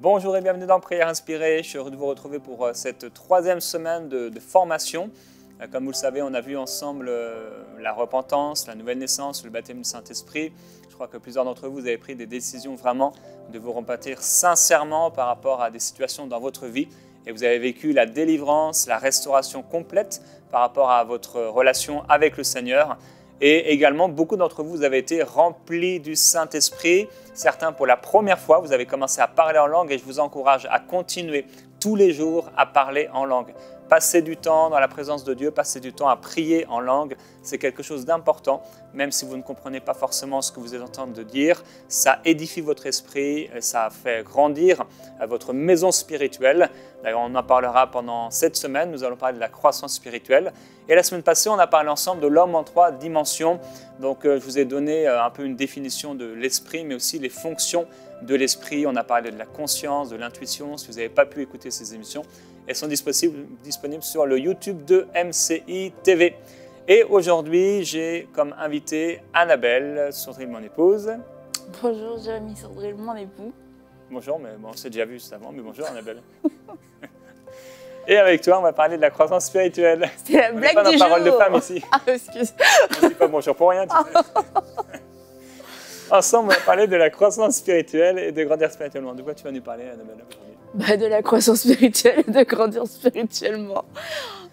Bonjour et bienvenue dans Prière Inspirée. Je suis heureux de vous retrouver pour cette troisième semaine de formation. Comme vous le savez, on a vu ensemble la repentance, la nouvelle naissance, le baptême du Saint-Esprit. Je crois que plusieurs d'entre vous avez pris des décisions vraiment de vous repentir sincèrement par rapport à des situations dans votre vie. Et vous avez vécu la délivrance, la restauration complète par rapport à votre relation avec le Seigneur. Et également, beaucoup d'entre vous avez été remplis du Saint-Esprit. Certains, pour la première fois, vous avez commencé à parler en langue et je vous encourage à continuer tous les jours à parler en langue. Passer du temps dans la présence de Dieu, passer du temps à prier en langue, c'est quelque chose d'important. Même si vous ne comprenez pas forcément ce que vous êtes en train de dire, ça édifie votre esprit, ça fait grandir votre maison spirituelle. D'ailleurs, on en parlera pendant cette semaine. Nous allons parler de la croissance spirituelle. Et la semaine passée, on a parlé ensemble de l'homme en 3 dimensions. Donc, je vous ai donné un peu une définition de l'esprit, mais aussi les fonctions de l'esprit. On a parlé de la conscience, de l'intuition. Si vous n'avez pas pu écouter ces émissions, elles sont disponibles sur le YouTube de MCI TV. Et aujourd'hui, j'ai comme invité Annabelle Sandrine, mon épouse. Bonjour Jérémy Sandrine, mon époux. Bonjour, mais bon, on s'est déjà vu juste avant, mais bonjour Annabelle. Et avec toi, on va parler de la croissance spirituelle. C'est la blague du jour. On n'est pas dans parole de femme ici. Ah, excuse. On ne dit pas bonjour pour rien, tu sais. Ensemble, on va parler de la croissance spirituelle et de grandir spirituellement. De quoi tu vas nous parler, Annabelle, aujourd'hui ? De la croissance spirituelle et de grandir spirituellement.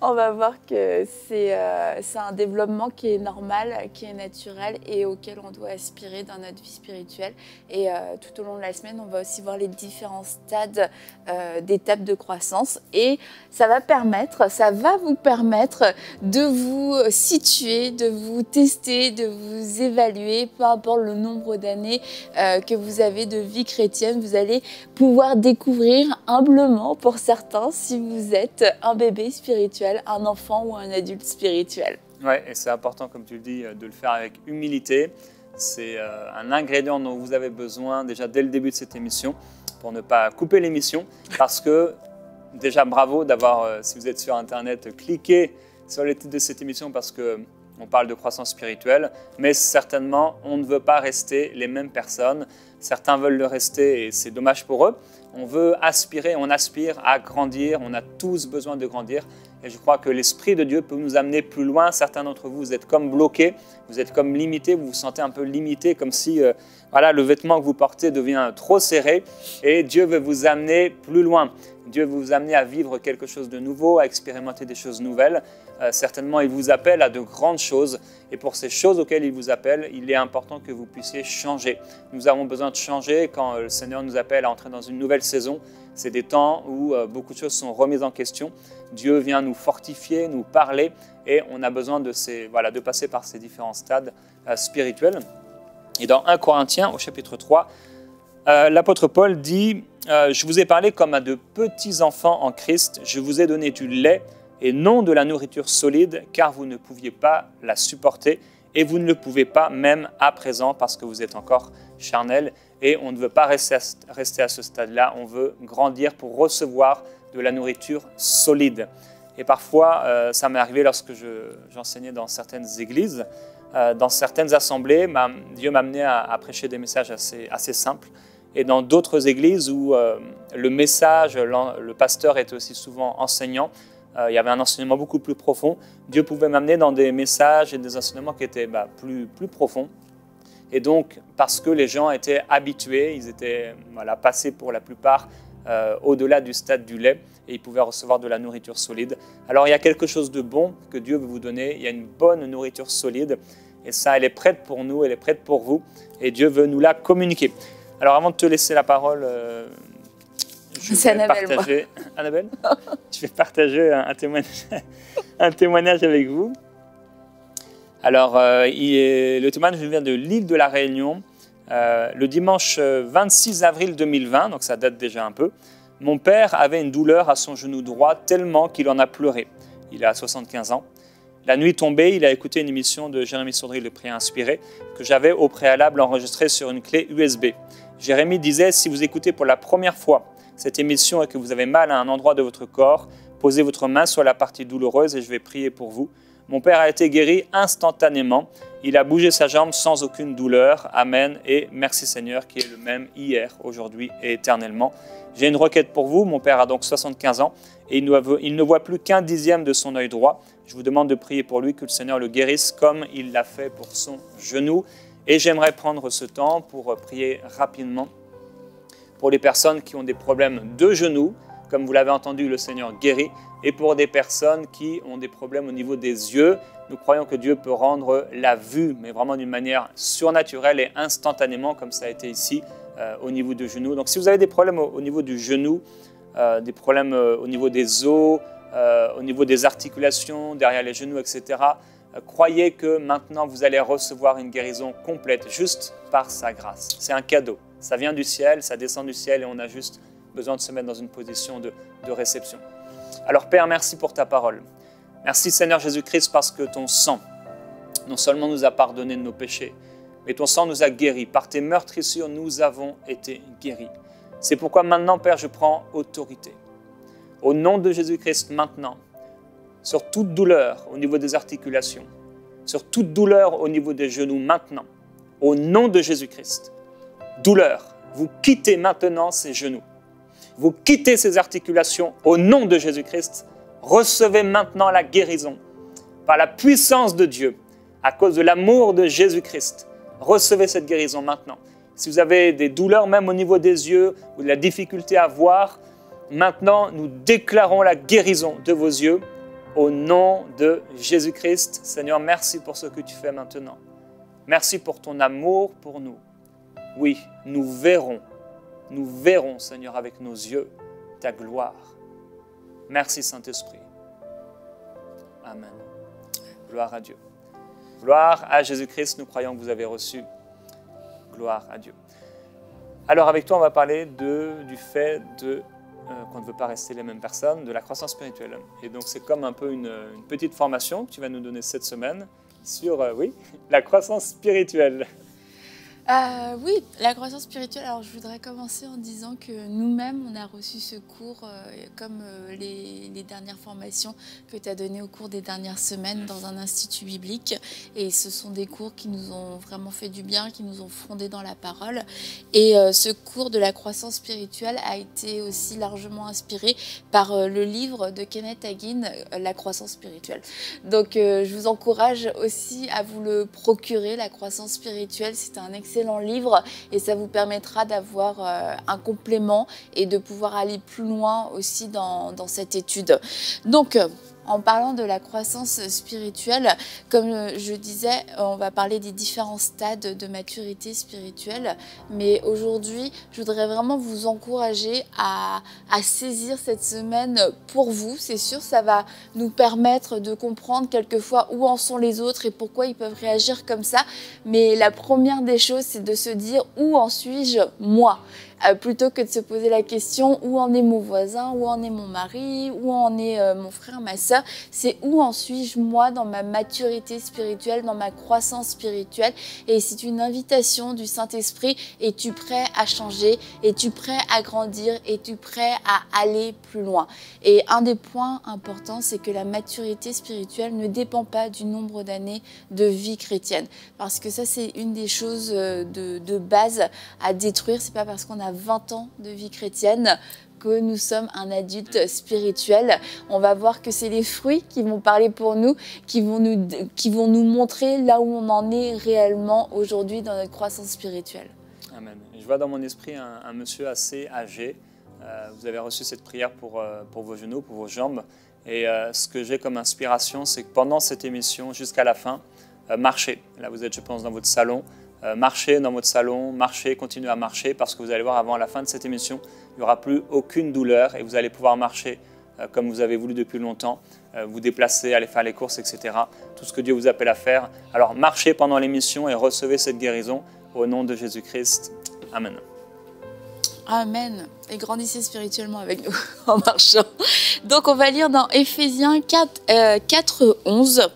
On va voir que c'est un développement qui est normal, qui est naturel et auquel on doit aspirer dans notre vie spirituelle. Et tout au long de la semaine, on va aussi voir les différents stades d'étapes de croissance. Et ça va vous permettre de vous situer, de vous tester, de vous évaluer, peu importe le nombre d'années que vous avez de vie chrétienne. Vous allez pouvoir découvrir humblement, pour certains, si vous êtes un bébé spirituel, un enfant ou un adulte spirituel. Oui, et c'est important, comme tu le dis, de le faire avec humilité. C'est un ingrédient dont vous avez besoin déjà dès le début de cette émission pour ne pas couper l'émission. Parce que, déjà, bravo d'avoir, si vous êtes sur Internet, cliqué sur le titre de cette émission parce qu'on parle de croissance spirituelle. Mais certainement, on ne veut pas rester les mêmes personnes. Certains veulent le rester et c'est dommage pour eux. On veut aspirer, on aspire à grandir. On a tous besoin de grandir. Et je crois que l'Esprit de Dieu peut nous amener plus loin. Certains d'entre vous, vous êtes comme bloqués, vous êtes comme limités, vous vous sentez un peu limité, comme si le vêtement que vous portez devient trop serré. Et Dieu veut vous amener plus loin. Dieu veut vous amener à vivre quelque chose de nouveau, à expérimenter des choses nouvelles. Certainement, il vous appelle à de grandes choses. Et pour ces choses auxquelles il vous appelle, il est important que vous puissiez changer. Nous avons besoin de changer quand le Seigneur nous appelle à entrer dans une nouvelle saison. C'est des temps où beaucoup de choses sont remises en question. Dieu vient nous fortifier, nous parler et on a besoin de passer par ces différents stades spirituels. Et dans 1 Corinthiens, au chapitre 3, l'apôtre Paul dit « Je vous ai parlé comme à de petits enfants en Christ. Je vous ai donné du lait et non de la nourriture solide, car vous ne pouviez pas la supporter et vous ne le pouvez pas même à présent parce que vous êtes encore charnel. » Et on ne veut pas rester à ce stade-là, on veut grandir pour recevoir de la nourriture solide. Et parfois, ça m'est arrivé lorsque j'enseignais dans certaines églises, dans certaines assemblées, Dieu m'a amené à prêcher des messages assez simples. Et dans d'autres églises où le message, le pasteur était aussi souvent enseignant, il y avait un enseignement beaucoup plus profond, Dieu pouvait m'amener dans des messages et des enseignements qui étaient plus profonds. Et donc, parce que les gens étaient habitués, ils étaient passés pour la plupart au-delà du stade du lait et ils pouvaient recevoir de la nourriture solide. Alors, il y a quelque chose de bon que Dieu veut vous donner. Il y a une bonne nourriture solide et ça, elle est prête pour nous, elle est prête pour vous et Dieu veut nous la communiquer. Alors, avant de te laisser la parole, je vais partager... Annabelle, je vais partager un témoignage avec vous. Alors, le témoignage vient de l'île de la Réunion. Le dimanche 26 avril 2020, donc ça date déjà un peu, mon père avait une douleur à son genou droit tellement qu'il en a pleuré. Il a 75 ans. La nuit tombée, il a écouté une émission de Jérémy Sandrine, le Prière Inspirée, que j'avais au préalable enregistrée sur une clé USB. Jérémy disait, si vous écoutez pour la première fois cette émission et que vous avez mal à un endroit de votre corps, posez votre main sur la partie douloureuse et je vais prier pour vous. Mon père a été guéri instantanément. Il a bougé sa jambe sans aucune douleur. Amen. Et merci Seigneur qui est le même hier, aujourd'hui et éternellement. J'ai une requête pour vous. Mon père a donc 75 ans et il ne voit plus qu'un dixième de son œil droit. Je vous demande de prier pour lui, que le Seigneur le guérisse comme il l'a fait pour son genou. Et j'aimerais prendre ce temps pour prier rapidement pour les personnes qui ont des problèmes de genoux. Comme vous l'avez entendu, le Seigneur guérit. Et pour des personnes qui ont des problèmes au niveau des yeux, nous croyons que Dieu peut rendre la vue, mais vraiment d'une manière surnaturelle et instantanément, comme ça a été ici, au niveau du genou. Donc si vous avez des problèmes au niveau du genou, des problèmes au niveau des os, au niveau des articulations, derrière les genoux, etc., croyez que maintenant vous allez recevoir une guérison complète, juste par sa grâce. C'est un cadeau. Ça vient du ciel, ça descend du ciel et on a juste besoin de se mettre dans une position de réception. Alors Père, merci pour ta parole. Merci Seigneur Jésus-Christ parce que ton sang non seulement nous a pardonné de nos péchés, mais ton sang nous a guéris. Par tes meurtrissures, nous avons été guéris. C'est pourquoi maintenant, Père, je prends autorité. Au nom de Jésus-Christ, maintenant, sur toute douleur au niveau des articulations, sur toute douleur au niveau des genoux, maintenant, au nom de Jésus-Christ, douleur, vous quittez maintenant ces genoux. Vous quittez ces articulations au nom de Jésus-Christ. Recevez maintenant la guérison par la puissance de Dieu, à cause de l'amour de Jésus-Christ. Recevez cette guérison maintenant. Si vous avez des douleurs même au niveau des yeux ou de la difficulté à voir, maintenant nous déclarons la guérison de vos yeux au nom de Jésus-Christ. Seigneur, merci pour ce que tu fais maintenant. Merci pour ton amour pour nous. Oui, nous verrons, Seigneur, avec nos yeux, ta gloire. Merci, Saint-Esprit. Amen. Gloire à Dieu. Gloire à Jésus-Christ, nous croyons que vous avez reçu. Gloire à Dieu. Alors, avec toi, on va parler du fait qu'on ne veut pas rester les mêmes personnes, de la croissance spirituelle. Et donc, c'est comme un peu une petite formation que tu vas nous donner cette semaine sur, la croissance spirituelle. Oui, la croissance spirituelle. Alors, je voudrais commencer en disant que nous-mêmes, on a reçu ce cours comme les dernières formations que tu as données au cours des dernières semaines dans un institut biblique. Et ce sont des cours qui nous ont vraiment fait du bien, qui nous ont fondés dans la parole. Et ce cours de la croissance spirituelle a été aussi largement inspiré par le livre de Kenneth Hagin, La croissance spirituelle. Donc, je vous encourage aussi à vous le procurer, la croissance spirituelle. C'est un excellent livre et ça vous permettra d'avoir un complément et de pouvoir aller plus loin aussi dans cette étude. Donc, en parlant de la croissance spirituelle, comme je disais, on va parler des différents stades de maturité spirituelle. Mais aujourd'hui, je voudrais vraiment vous encourager à saisir cette semaine pour vous. C'est sûr, ça va nous permettre de comprendre quelquefois où en sont les autres et pourquoi ils peuvent réagir comme ça. Mais la première des choses, c'est de se dire où en suis-je moi ? Plutôt que de se poser la question où en est mon voisin, où en est mon mari, où en est mon frère, ma soeur, c'est où en suis-je moi dans ma maturité spirituelle, dans ma croissance spirituelle. Et c'est une invitation du Saint-Esprit. Es-tu prêt à changer? Es-tu prêt à grandir? Es-tu prêt à aller plus loin? Et un des points importants, c'est que la maturité spirituelle ne dépend pas du nombre d'années de vie chrétienne. Parce que ça, c'est une des choses de base à détruire. C'est pas parce qu'on a 20 ans de vie chrétienne que nous sommes un adulte spirituel. On va voir que c'est les fruits qui vont parler pour nous, qui vont nous montrer là où on en est réellement aujourd'hui dans notre croissance spirituelle. Amen. Je vois dans mon esprit un monsieur assez âgé. Vous avez reçu cette prière pour vos genoux, pour vos jambes. Et ce que j'ai comme inspiration, c'est que pendant cette émission, jusqu'à la fin, marchez. Là, vous êtes, je pense, dans votre salon. Marchez dans votre salon, marchez, continuez à marcher parce que vous allez voir avant la fin de cette émission, il n'y aura plus aucune douleur et vous allez pouvoir marcher comme vous avez voulu depuis longtemps, vous déplacer, aller faire les courses, etc. Tout ce que Dieu vous appelle à faire. Alors marchez pendant l'émission et recevez cette guérison au nom de Jésus-Christ. Amen. Amen. Et grandissez spirituellement avec nous en marchant. Donc on va lire dans Éphésiens 4:11.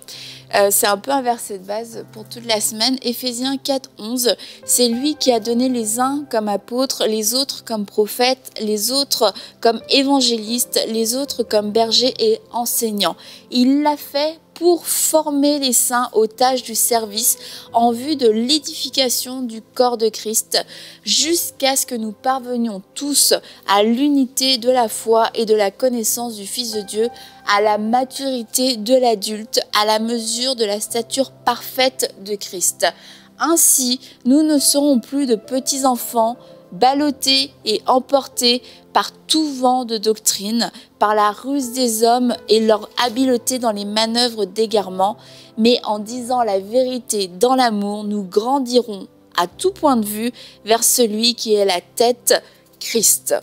C'est un peu un verset de base pour toute la semaine. Éphésiens 4:11, c'est lui qui a donné les uns comme apôtres, les autres comme prophètes, les autres comme évangélistes, les autres comme bergers et enseignants. Il l'a fait pour former les saints aux tâches du service en vue de l'édification du corps de Christ, jusqu'à ce que nous parvenions tous à l'unité de la foi et de la connaissance du Fils de Dieu, à la maturité de l'adulte, à la mesure de la stature parfaite de Christ. Ainsi, nous ne serons plus de petits enfants, ballottés et emportés par tout vent de doctrine, par la ruse des hommes et leur habileté dans les manœuvres d'égarement, mais en disant la vérité dans l'amour, nous grandirons à tout point de vue vers celui qui est la tête, Christ.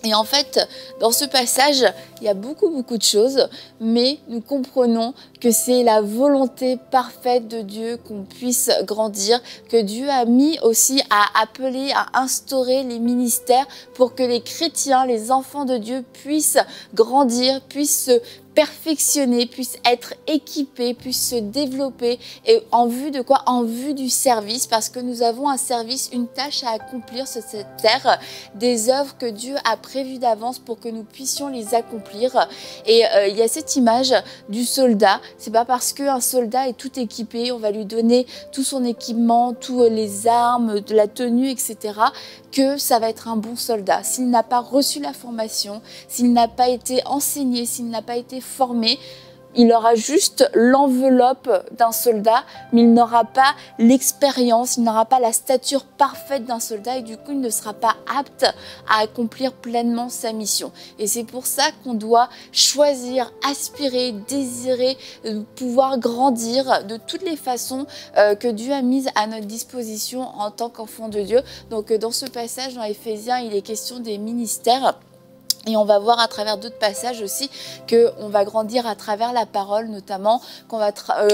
Et en fait, dans ce passage, il y a beaucoup de choses, mais nous comprenons que c'est la volonté parfaite de Dieu qu'on puisse grandir, que Dieu a mis aussi à appeler, à instaurer les ministères pour que les chrétiens, les enfants de Dieu puissent grandir, puissent se perfectionner, puissent être équipés, puissent se développer. Et en vue de quoi? En vue du service, parce que nous avons un service, une tâche à accomplir sur cette terre, des œuvres que Dieu a prévues d'avance pour que nous puissions les accomplir. Et il y a cette image du soldat. C'est pas parce qu'un soldat est tout équipé, on va lui donner tout son équipement, toutes les armes, de la tenue, etc., que ça va être un bon soldat. S'il n'a pas reçu la formation, s'il n'a pas été enseigné, s'il n'a pas été formé, il aura juste l'enveloppe d'un soldat, mais il n'aura pas l'expérience, il n'aura pas la stature parfaite d'un soldat et du coup, il ne sera pas apte à accomplir pleinement sa mission. Et c'est pour ça qu'on doit choisir, aspirer, désirer, pouvoir grandir de toutes les façons que Dieu a mises à notre disposition en tant qu'enfant de Dieu. Donc, dans ce passage, dans Éphésiens, il est question des ministères. Et on va voir à travers d'autres passages aussi qu'on va grandir à travers la parole, notamment qu'on va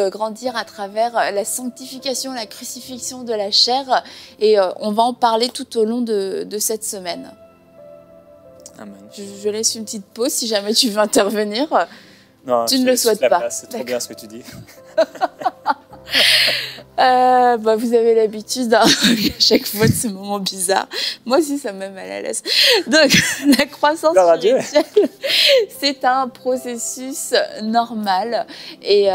grandir à travers la sanctification, la crucifixion de la chair. Et on va en parler tout au long de cette semaine. Amen. Je laisse une petite pause si jamais tu veux intervenir. Non, tu ne le souhaites pas. C'est trop bien ce que tu dis. Vous avez l'habitude à chaque fois de ces moments bizarres. Moi aussi, ça me met mal à l'aise. Donc, la croissance spirituelle, c'est un processus normal et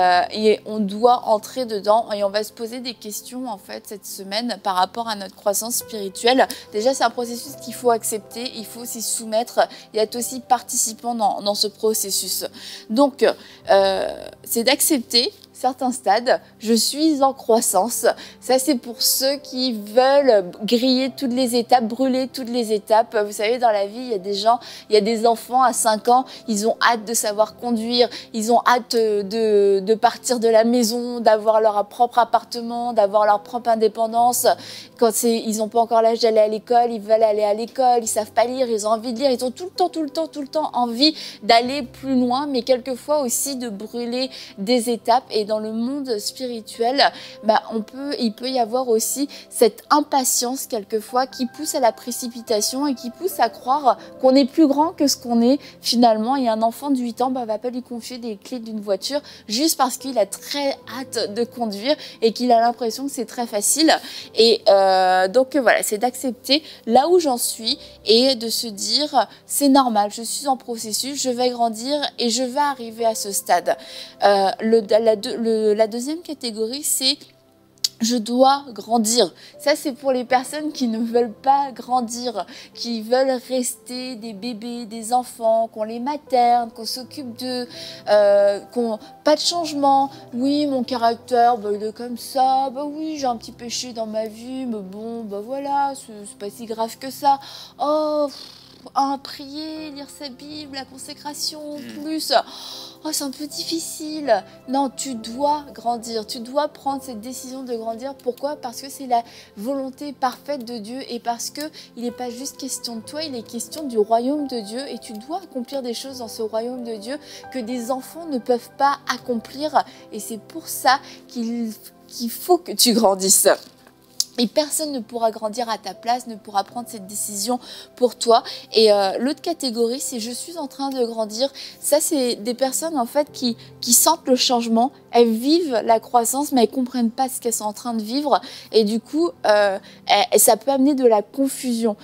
on doit entrer dedans et on va se poser des questions en fait cette semaine par rapport à notre croissance spirituelle. Déjà, c'est un processus qu'il faut accepter, il faut s'y soumettre et être aussi participant dans ce processus. Donc, c'est d'accepter certains stades, je suis en croissance. Ça, c'est pour ceux qui veulent griller toutes les étapes, brûler toutes les étapes. Vous savez, dans la vie, il y a des gens, il y a des enfants à 5 ans, ils ont hâte de savoir conduire, ils ont hâte de partir de la maison, d'avoir leur propre appartement, d'avoir leur propre indépendance. Quand ils n'ont pas encore l'âge d'aller à l'école, ils veulent aller à l'école, ils savent pas lire, ils ont envie de lire, ils ont tout le temps envie d'aller plus loin, mais quelquefois aussi de brûler des étapes. Et dans le monde spirituel, il peut y avoir aussi cette impatience quelquefois qui pousse à la précipitation et qui pousse à croire qu'on est plus grand que ce qu'on est. Finalement, il y a un enfant de 8 ans, va pas lui confier des clés d'une voiture juste parce qu'il a très hâte de conduire et qu'il a l'impression que c'est très facile. Et donc voilà, c'est d'accepter là où j'en suis et de se dire c'est normal, je suis en processus, je vais grandir et je vais arriver à ce stade. La deuxième catégorie, c'est je dois grandir. Ça, c'est pour les personnes qui ne veulent pas grandir, qui veulent rester des bébés, des enfants, qu'on les materne, qu'on s'occupe d'eux, pas de changement. Oui, mon caractère, il est comme ça. Oui, j'ai un petit péché dans ma vie, mais bon, voilà, c'est pas si grave que ça. Prier, lire sa Bible, la consécration, plus. C'est un peu difficile. Non, tu dois grandir. Tu dois prendre cette décision de grandir. Pourquoi? Parce que c'est la volonté parfaite de Dieu et parce qu'il n'est pas juste question de toi, il est question du royaume de Dieu et tu dois accomplir des choses dans ce royaume de Dieu que des enfants ne peuvent pas accomplir. Et c'est pour ça qu'il faut que tu grandisses. Et personne ne pourra grandir à ta place, ne pourra prendre cette décision pour toi. Et l'autre catégorie, c'est je suis en train de grandir. Ça, c'est des personnes en fait qui sentent le changement. Elles vivent la croissance, mais elles ne comprennent pas ce qu'elles sont en train de vivre. Et du coup, ça peut amener de la confusion.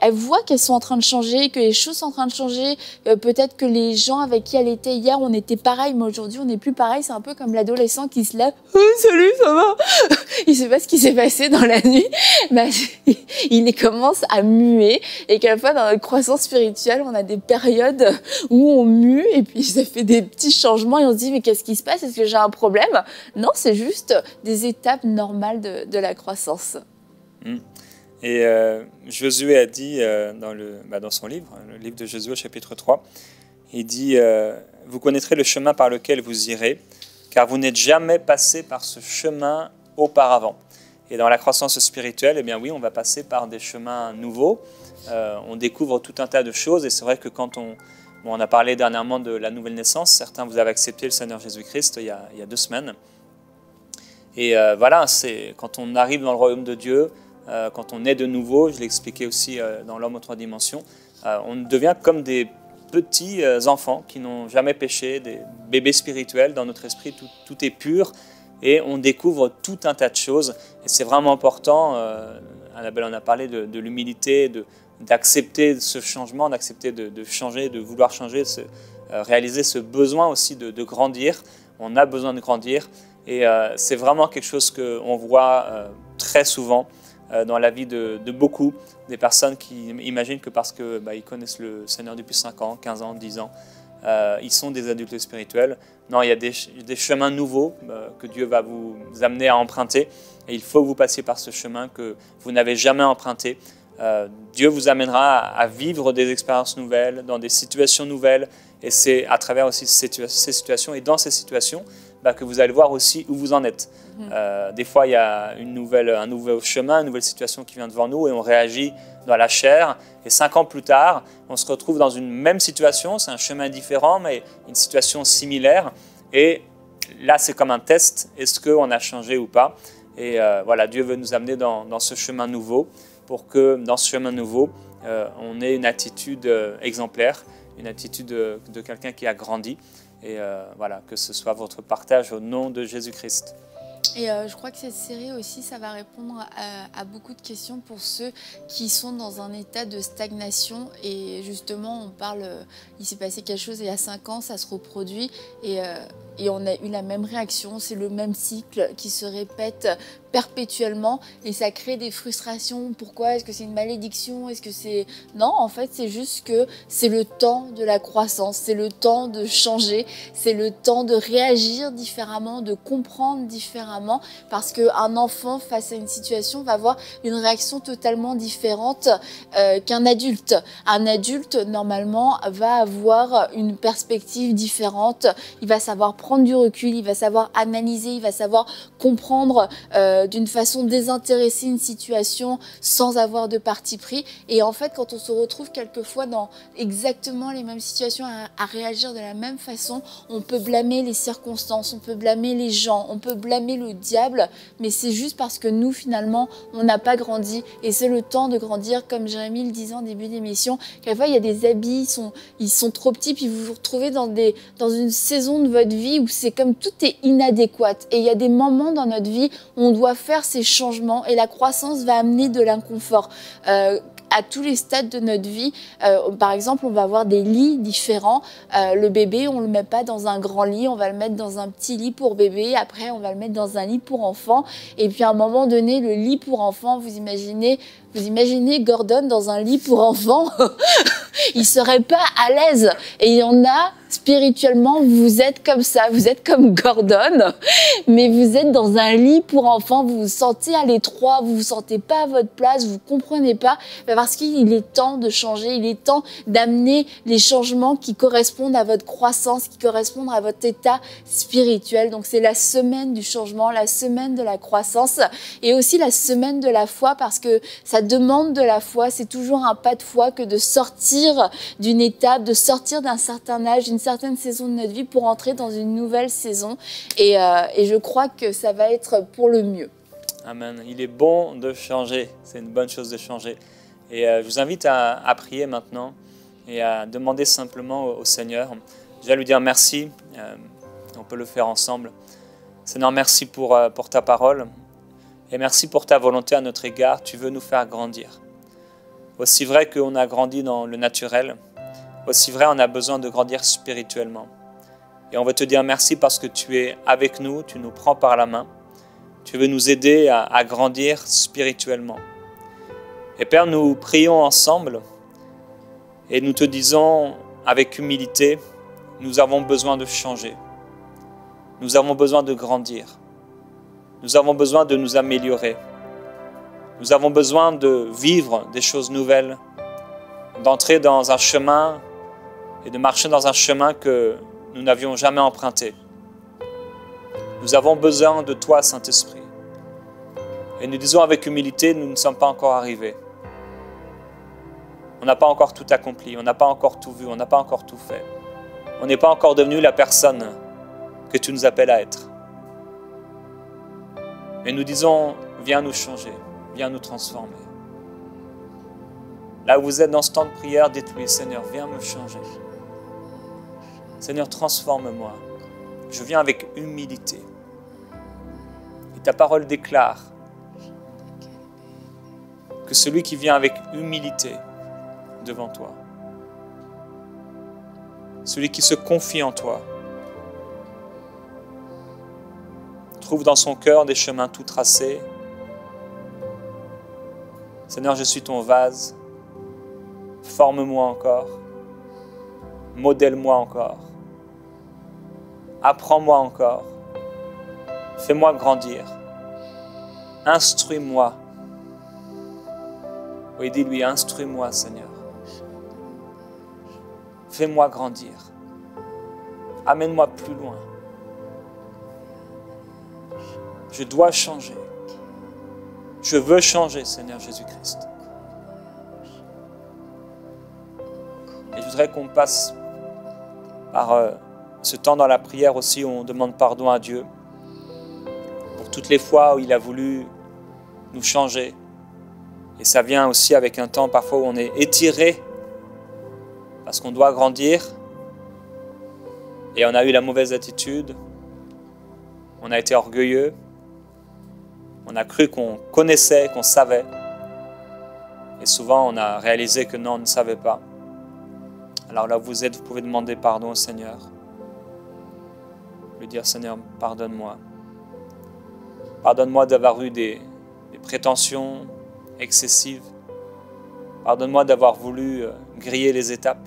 Elles voient qu'elles sont en train de changer, que les choses sont en train de changer. Peut-être que les gens avec qui elles étaient hier, on était pareil, mais aujourd'hui, on n'est plus pareil. C'est un peu comme l'adolescent qui se lève. Oh, salut, ça va? Il ne sait pas ce qui s'est passé dans la nuit. Bah, il commence à muer. Et qu'à la fois, dans notre croissance spirituelle, on a des périodes où on mue et puis ça fait des petits changements et on se dit, mais qu'est-ce qui se passe? Est-ce que j'ai un problème? Non, c'est juste des étapes normales de la croissance. Et Josué a dit dans son livre, le livre de Josué, chapitre 3, il dit « Vous connaîtrez le chemin par lequel vous irez, car vous n'êtes jamais passé par ce chemin auparavant. » Et dans la croissance spirituelle, eh bien oui, on va passer par des chemins nouveaux. On découvre tout un tas de choses. Et c'est vrai que quand on a parlé dernièrement de la nouvelle naissance, certains vous avez accepté le Seigneur Jésus-Christ il y a 2 semaines. Et voilà, c'est quand on arrive dans le royaume de Dieu, quand on est de nouveau, je l'ai expliqué aussi dans l'homme aux 3 dimensions, on devient comme des petits enfants qui n'ont jamais péché, des bébés spirituels. Dans notre esprit, tout est pur. Et on découvre tout un tas de choses. Et c'est vraiment important, Annabelle en a parlé, de l'humilité, d'accepter ce changement, d'accepter de changer, de vouloir changer, réaliser ce besoin aussi de grandir. On a besoin de grandir. Et c'est vraiment quelque chose qu'on voit très souvent dans la vie de beaucoup, des personnes qui imaginent que parce qu'ils connaissent le Seigneur depuis 5 ans, 15 ans, 10 ans, ils sont des adultes spirituels. Non, il y a des chemins nouveaux que Dieu va vous amener à emprunter. Et il faut que vous passiez par ce chemin que vous n'avez jamais emprunté. Dieu vous amènera à vivre des expériences nouvelles, dans des situations nouvelles. Et c'est à travers aussi ces situations et dans ces situations que vous allez voir aussi où vous en êtes. Des fois, il y a un nouveau chemin, une nouvelle situation qui vient devant nous et on réagit dans la chair. Et 5 ans plus tard, on se retrouve dans une même situation, c'est un chemin différent, mais une situation similaire. Et là, c'est comme un test, est-ce qu'on a changé ou pas? Et voilà, Dieu veut nous amener dans ce chemin nouveau, pour que dans ce chemin nouveau, on ait une attitude exemplaire, une attitude de quelqu'un qui a grandi. Et voilà, que ce soit votre partage au nom de Jésus-Christ. Et je crois que cette série aussi, ça va répondre à beaucoup de questions pour ceux qui sont dans un état de stagnation. Et justement, on parle, il s'est passé quelque chose il y a 5 ans, ça se reproduit et on a eu la même réaction. C'est le même cycle qui se répète perpétuellement et ça crée des frustrations. Pourquoi? Est-ce que c'est une malédiction? Est-ce que c'est... Non, en fait, c'est juste que c'est le temps de la croissance, c'est le temps de changer, c'est le temps de réagir différemment, de comprendre différemment, parce qu'un enfant face à une situation va avoir une réaction totalement différente qu'un adulte. Un adulte, normalement, va avoir une perspective différente, il va savoir prendre du recul, il va savoir analyser, il va savoir comprendre d'une façon désintéressée une situation sans avoir de parti pris. Et en fait, quand on se retrouve quelquefois dans exactement les mêmes situations, à réagir de la même façon, on peut blâmer les circonstances, on peut blâmer les gens, on peut blâmer le diable, mais c'est juste parce que nous, finalement, on n'a pas grandi. Et c'est le temps de grandir, comme Jérémy le disait en début d'émission. Quelquefois, il y a des habits, ils sont trop petits, puis vous vous retrouvez dans une saison de votre vie où c'est comme tout est inadéquat. Et il y a des moments dans notre vie où on doit faire ces changements et la croissance va amener de l'inconfort. À tous les stades de notre vie, par exemple, on va avoir des lits différents. Le bébé, on ne le met pas dans un grand lit, on va le mettre dans un petit lit pour bébé. Après, on va le mettre dans un lit pour enfant. Et puis, à un moment donné, le lit pour enfant, vous imaginez Gordon dans un lit pour enfant, il serait pas à l'aise. Et il y en a, spirituellement, vous êtes comme ça, vous êtes comme Gordon, mais vous êtes dans un lit pour enfants, vous vous sentez à l'étroit, vous vous sentez pas à votre place, vous comprenez pas, parce qu'il est temps de changer, il est temps d'amener les changements qui correspondent à votre croissance, qui correspondent à votre état spirituel. Donc c'est la semaine du changement, la semaine de la croissance et aussi la semaine de la foi, parce que ça demande de la foi, c'est toujours un pas de foi que de sortir d'une étape, de sortir d'un certain âge, d'une certaine saison de notre vie pour entrer dans une nouvelle saison. Et je crois que ça va être pour le mieux. Amen. Il est bon de changer. C'est une bonne chose de changer. Et je vous invite à prier maintenant et à demander simplement au Seigneur. Déjà lui dire merci. On peut le faire ensemble. Seigneur, merci pour ta parole. Et merci pour ta volonté à notre égard. Tu veux nous faire grandir. Aussi vrai qu'on a grandi dans le naturel, aussi vrai on a besoin de grandir spirituellement. Et on veut te dire merci parce que tu es avec nous, tu nous prends par la main. Tu veux nous aider à grandir spirituellement. Et Père, nous prions ensemble et nous te disons avec humilité, nous avons besoin de changer. Nous avons besoin de grandir. Nous avons besoin de nous améliorer. Nous avons besoin de vivre des choses nouvelles, d'entrer dans un chemin et de marcher dans un chemin que nous n'avions jamais emprunté. Nous avons besoin de toi, Saint-Esprit. Et nous disons avec humilité, nous ne sommes pas encore arrivés. On n'a pas encore tout accompli, on n'a pas encore tout vu, on n'a pas encore tout fait. On n'est pas encore devenu la personne que tu nous appelles à être. Mais nous disons, viens nous changer, viens nous transformer. Là où vous êtes dans ce temps de prière, dites-lui, Seigneur, viens me changer. Seigneur, transforme-moi. Je viens avec humilité. Et ta parole déclare que celui qui vient avec humilité devant toi, celui qui se confie en toi, trouve dans son cœur des chemins tout tracés. Seigneur, je suis ton vase. Forme-moi encore. Modèle-moi encore. Apprends-moi encore. Fais-moi grandir. Instruis-moi. Oui, dis-lui, instruis-moi, Seigneur. Fais-moi grandir. Amène-moi plus loin. Je dois changer. Je veux changer, Seigneur Jésus-Christ. Et je voudrais qu'on passe par ce temps dans la prière aussi où on demande pardon à Dieu pour toutes les fois où il a voulu nous changer. Et ça vient aussi avec un temps parfois où on est étiré parce qu'on doit grandir et on a eu la mauvaise attitude, on a été orgueilleux, on a cru qu'on connaissait, qu'on savait. Et souvent, on a réalisé que non, on ne savait pas. Alors là où vous êtes, vous pouvez demander pardon au Seigneur. Lui dire, Seigneur, pardonne-moi. Pardonne-moi d'avoir eu des prétentions excessives. Pardonne-moi d'avoir voulu griller les étapes.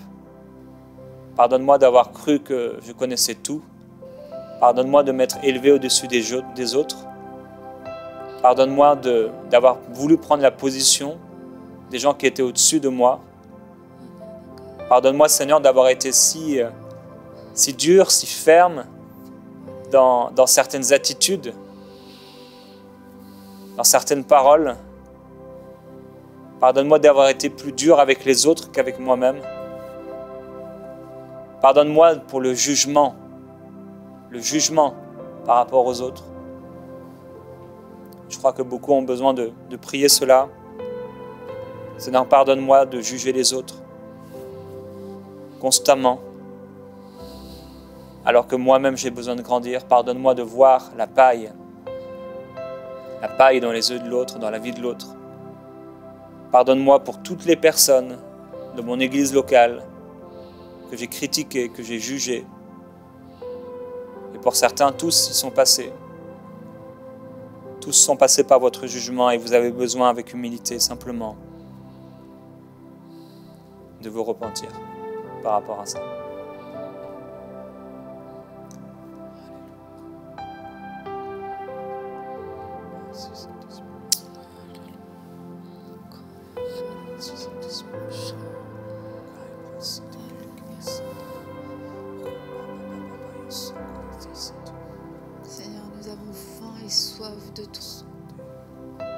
Pardonne-moi d'avoir cru que je connaissais tout. Pardonne-moi de m'être élevé au-dessus des autres. Pardonne-moi d'avoir voulu prendre la position des gens qui étaient au-dessus de moi. Pardonne-moi, Seigneur, d'avoir été si dur, si ferme dans certaines attitudes, dans certaines paroles. Pardonne-moi d'avoir été plus dur avec les autres qu'avec moi-même. Pardonne-moi pour le jugement par rapport aux autres. Je crois que beaucoup ont besoin de prier cela. Seigneur, pardonne-moi de juger les autres constamment, alors que moi-même j'ai besoin de grandir. Pardonne-moi de voir la paille dans les yeux de l'autre, dans la vie de l'autre. Pardonne-moi pour toutes les personnes de mon église locale que j'ai critiquées, que j'ai jugées. Et pour certains, tous y sont passés. Tous sont passés par votre jugement et vous avez besoin avec humilité simplement de vous repentir par rapport à ça. Seigneur, nous avons faim et soif de toi.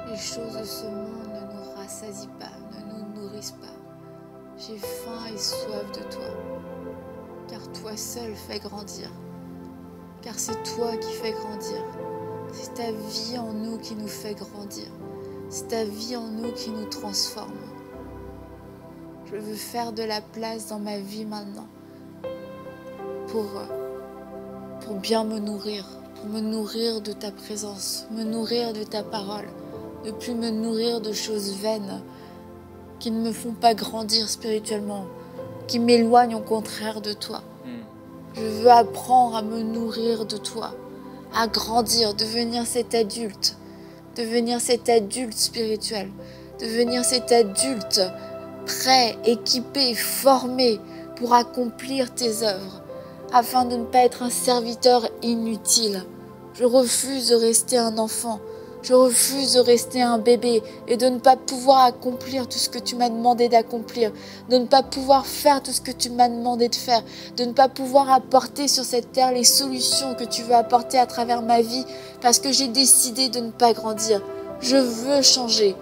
Les choses de ce monde ne nous rassasient pas, ne nous nourrissent pas. J'ai faim et soif de toi, car toi seul fais grandir. Car c'est toi qui fais grandir. C'est ta vie en nous qui nous fait grandir. C'est ta vie en nous qui nous transforme. Je veux faire de la place dans ma vie maintenant pour bien me nourrir de ta présence, me nourrir de ta parole, ne plus me nourrir de choses vaines qui ne me font pas grandir spirituellement, qui m'éloignent au contraire de toi. Je veux apprendre à me nourrir de toi, à grandir, devenir cet adulte spirituel, devenir cet adulte prêt, équipé, formé pour accomplir tes œuvres, afin de ne pas être un serviteur inutile. Je refuse de rester un enfant, je refuse de rester un bébé et de ne pas pouvoir accomplir tout ce que tu m'as demandé d'accomplir, de ne pas pouvoir faire tout ce que tu m'as demandé de faire, de ne pas pouvoir apporter sur cette terre les solutions que tu veux apporter à travers ma vie parce que j'ai décidé de ne pas grandir. Je veux changer,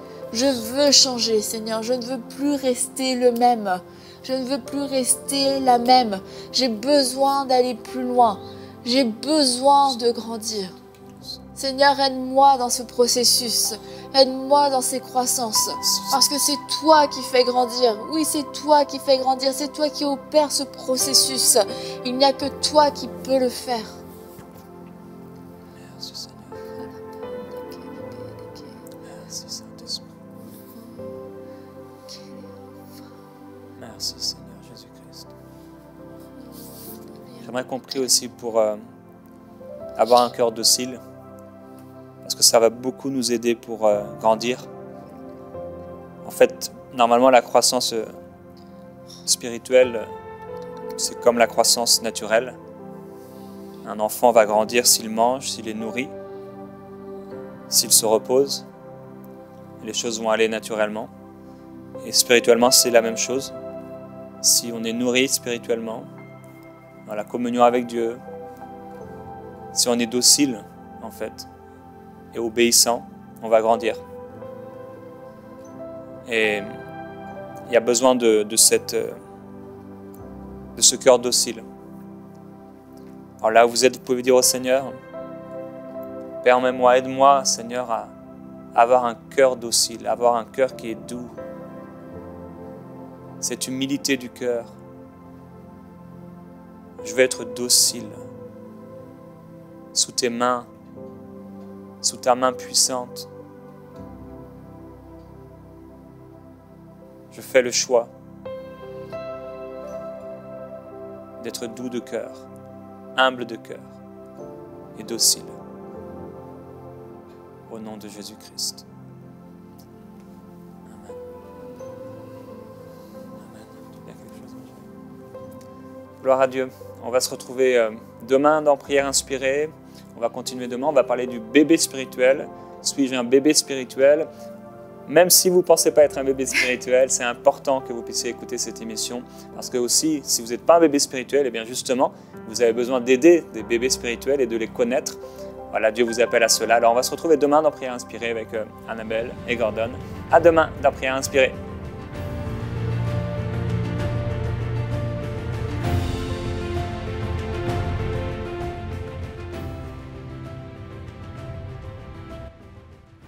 Seigneur, je ne veux plus rester le même. Je ne veux plus rester la même. J'ai besoin d'aller plus loin. J'ai besoin de grandir. Seigneur, aide-moi dans ce processus. Aide-moi dans ces croissances. Parce que c'est toi qui fais grandir. Oui, c'est toi qui fais grandir. C'est toi qui opères ce processus. Il n'y a que toi qui peux le faire. Merci Seigneur. Merci Saint-Esprit. Merci Seigneur Jésus-Christ. J'aimerais qu'on prie aussi pour avoir un cœur docile, parce que ça va beaucoup nous aider pour grandir. En fait, normalement, la croissance spirituelle, c'est comme la croissance naturelle. Un enfant va grandir s'il mange, s'il est nourri, s'il se repose. Les choses vont aller naturellement. Et spirituellement, c'est la même chose. Si on est nourri spirituellement, dans la communion avec Dieu, si on est docile, en fait, et obéissant, on va grandir. Et il y a besoin de ce cœur docile. Alors là où vous êtes, vous pouvez dire au Seigneur, permets-moi, aide-moi, Seigneur, à avoir un cœur docile, avoir un cœur qui est doux. Cette humilité du cœur. Je veux être docile sous tes mains, sous ta main puissante. Je fais le choix d'être doux de cœur, humble de cœur et docile. Au nom de Jésus-Christ. Amen. Amen. Il y a quelque chose. Gloire à Dieu. On va se retrouver demain dans Prière inspirée. On va continuer demain. On va parler du bébé spirituel. Suis-je un bébé spirituel? Même si vous ne pensez pas être un bébé spirituel, c'est important que vous puissiez écouter cette émission. Parce que aussi, si vous n'êtes pas un bébé spirituel, eh bien justement, vous avez besoin d'aider des bébés spirituels et de les connaître. Voilà, Dieu vous appelle à cela. Alors on va se retrouver demain dans Prière inspirée avec Annabelle et Gordon. À demain dans Prière inspirée.